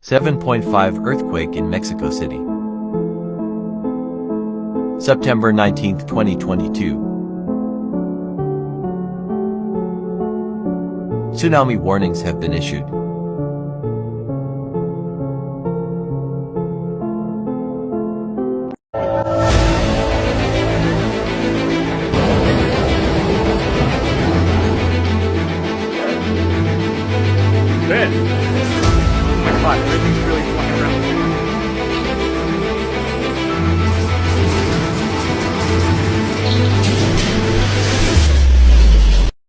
7.5 earthquake in Mexico City. September 19, 2022. Tsunami warnings have been issued. Ben! Oh my god, everything's